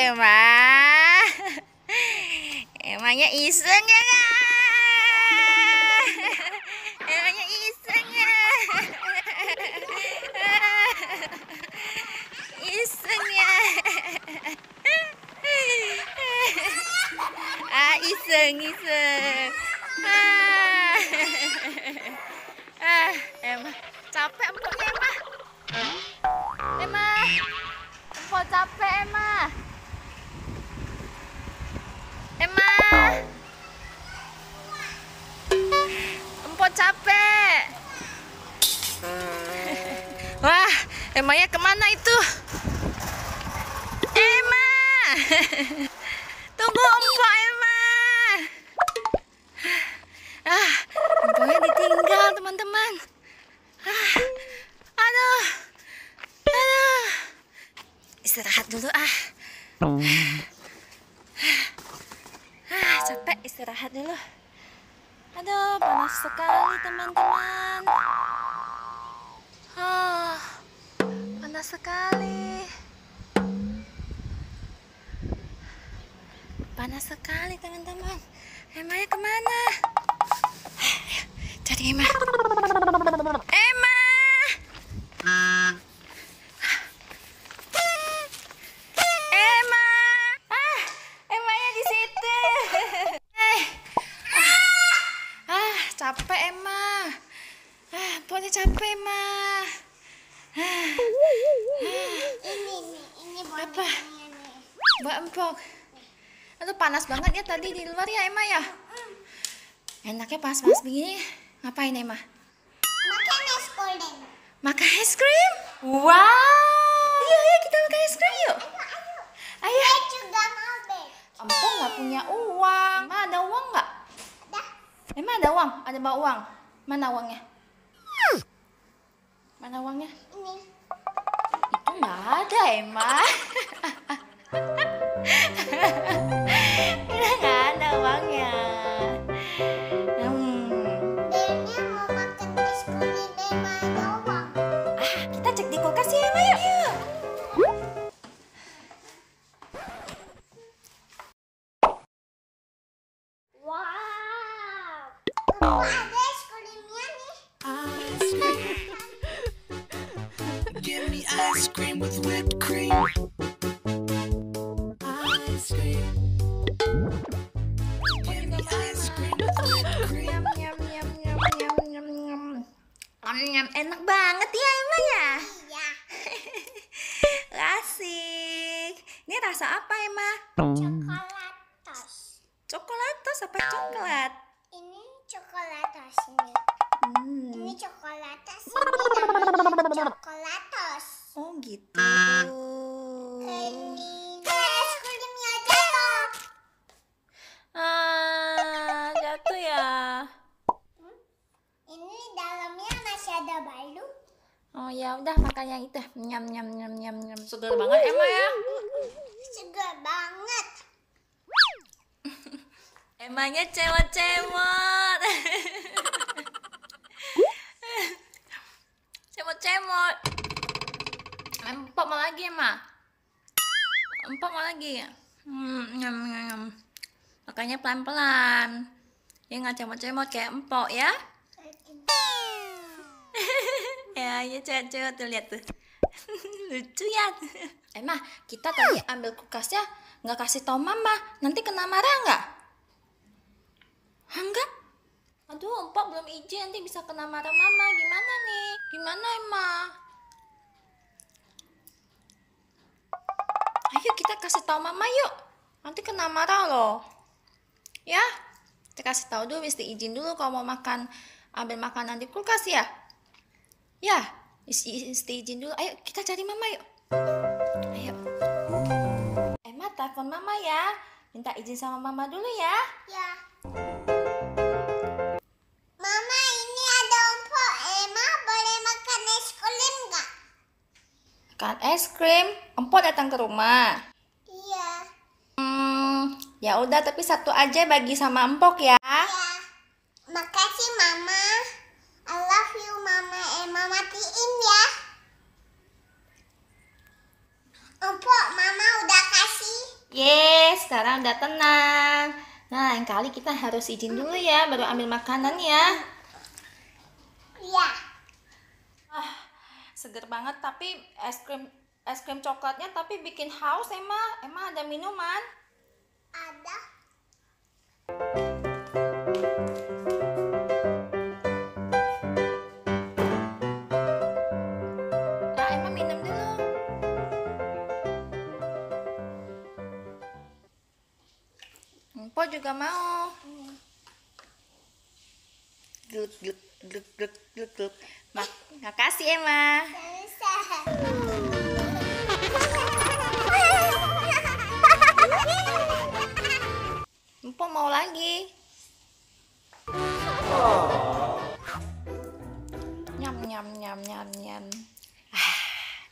Emma. Emangnya iseng ya? Emangnya iseng ya? Iseng ya? Iseng. Emma, capek empuknya Emma. Empuk capek Emma. Empuk capek. Wah, Emanya kemana itu? Emma, tunggu empuk Emma. Empuknya ditinggal teman-teman. Aduh. Istirahat dulu capek, istirahat dulu. Aduh, panas sekali teman-teman. Panas sekali. Panas sekali teman-teman. Emanya kemana? Cari Emma. Emanya di situ. Capek Emma. Pokoknya capek Emma. Ini apa? Buat empok. Aduh, panas banget ya tadi di luar ya Emma ya. Enaknya panas begini. Ngapain Emma? Makan es krim. Makan es krim? Wow. Iya, kita makan es krim yuk. Ayo. Saya juga mau deh. Empok nggak punya uang. Emma ada uang nggak? Ada. Emma ada uang? Ada bawa uang? Mana uangnya? Mana uangnya? Ini. Itu nggak ada Emma. Kita nggak ada uangnya. Denya mau makan es krim dan ada uang. Kita cek di kulkas ya Emma yuk. Wow. Ada es krimnya nih. Give me ice cream with whipped cream. Ice cream. Give me ice cream with whipped cream. Enak banget ya Emma ya. Iya. Asik. Ini rasa apa Emma? Coklatos. Coklatos apa coklat? Ini coklatos ini. Ini coklatos. Ini namanya coklatos. Oh gitu. Ini es krimnya jatuh. Jatuh ya. Ini dalamnya masih ada balu. Oh ya udah makan yang itu. Nyam. Segar banget Emma ya. Segar banget. Emangnya cemot. Cemot. Empok mau lagi Emma? Empok mau lagi? Nyam. Makanya pelan-pelan. Ya nggak cemot kayak empok ya. Ya cewek tuh lihat tuh. Lucu ya. Emma, kita tadi ambil kulkasnya nggak kasih tau mama. Nanti kena marah nggak? Enggak? Aduh, empok belum izin, nanti bisa kena marah mama. Gimana nih? Gimana Emma? Ayo kita kasih tahu mama yuk. Nanti kena marah loh. Ya, kita kasih tahu dulu, mesti izin dulu kalau mau makan, ambil makanan di kulkas ya. Ya, mesti izin dulu. Ayo kita cari mama yuk. Ayo. Emma telepon mama ya. Minta izin sama mama dulu ya. Ya. Mama, ini ada empok. Emma boleh makan es krim nggak? Makan es krim. Empok datang ke rumah. Iya. Ya udah, tapi satu aja bagi sama empok ya. Ya. Makasih Mama. I love you Mama. Emma matiin ya. Empok, Mama udah kasih. sekarang udah tenang. Nah, lain kali kita harus izin dulu ya, baru ambil makanan ya. Iya. Seger banget, tapi es krim coklatnya tapi bikin haus, Emma. Emma ada minuman? Ada. Nah, Emma minum dulu. Empo juga mau. Gluk gluk gluk gluk gluk gluk. Makasih Emma. Empo mau lagi. Nyam nyam nyam nyam nyam.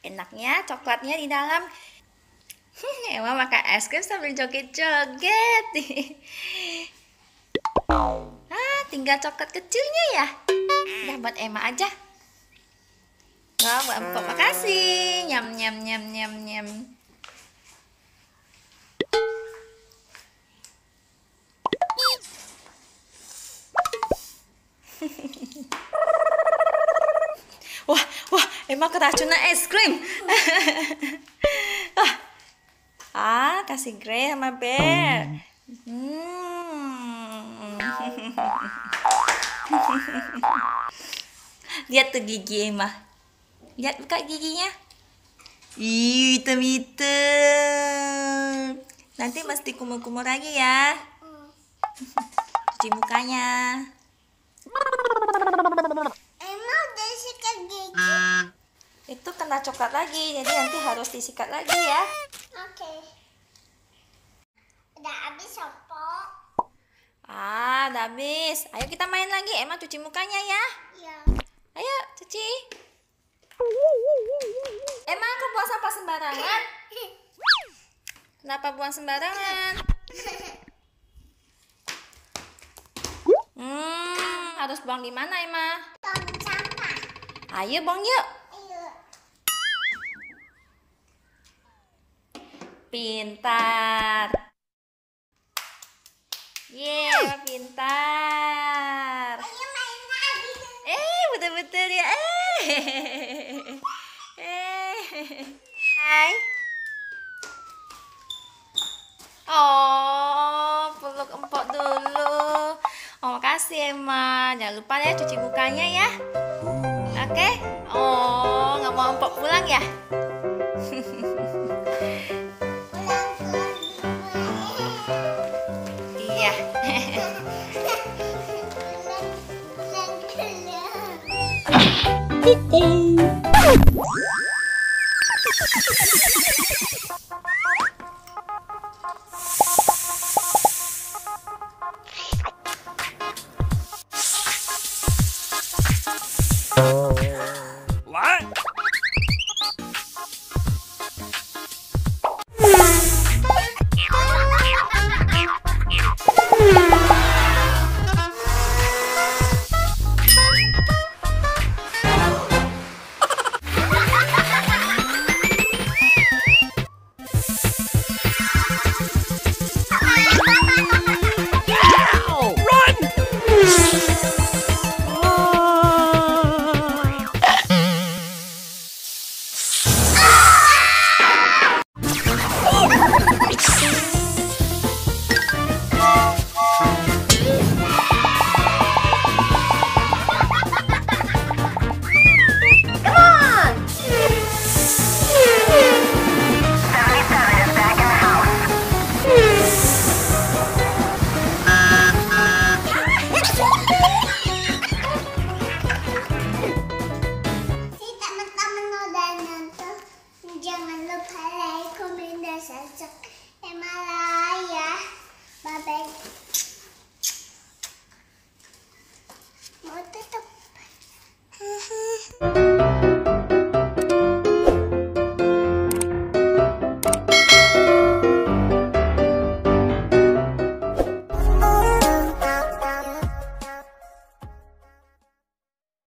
Enaknya coklatnya di dalam. Emma makan es krim sambil joget-joget. Tinggal coklat kecilnya ya. Udah buat Emma aja. Wah, buat Empok makasih. Nyam nyam nyam nyam nyam. Wah, Emma keracunan es krim. Kasih Grey sama Bear. Lihat tuh gigi Emma. Lihat buka giginya. Ih, hitam-hitam. Nanti mesti kumur-kumur lagi ya. Cuci mukanya. Emang udah sikat gigi. Itu kena coklat lagi, jadi nanti harus disikat lagi ya. Oke. Udah habis Opo? Udah habis. Ayo kita main lagi. Emma cuci mukanya ya. Iya. Ayo, cuci. Emma, kok buang sampah sembarangan? Kenapa buang sembarangan? Harus buang di mana, Emma? Tong sampah. Ayo, buang yuk. Ayo. Pintar. Emma pintar. Ayo main lagi. Betul-betul ya. Hai. Oh, peluk Empok dulu. Oh, makasih Emma. Jangan lupa ya cuci mukanya ya. Oke? Oh, nggak mau Empok pulang ya? Pulang ke rumah. Iya.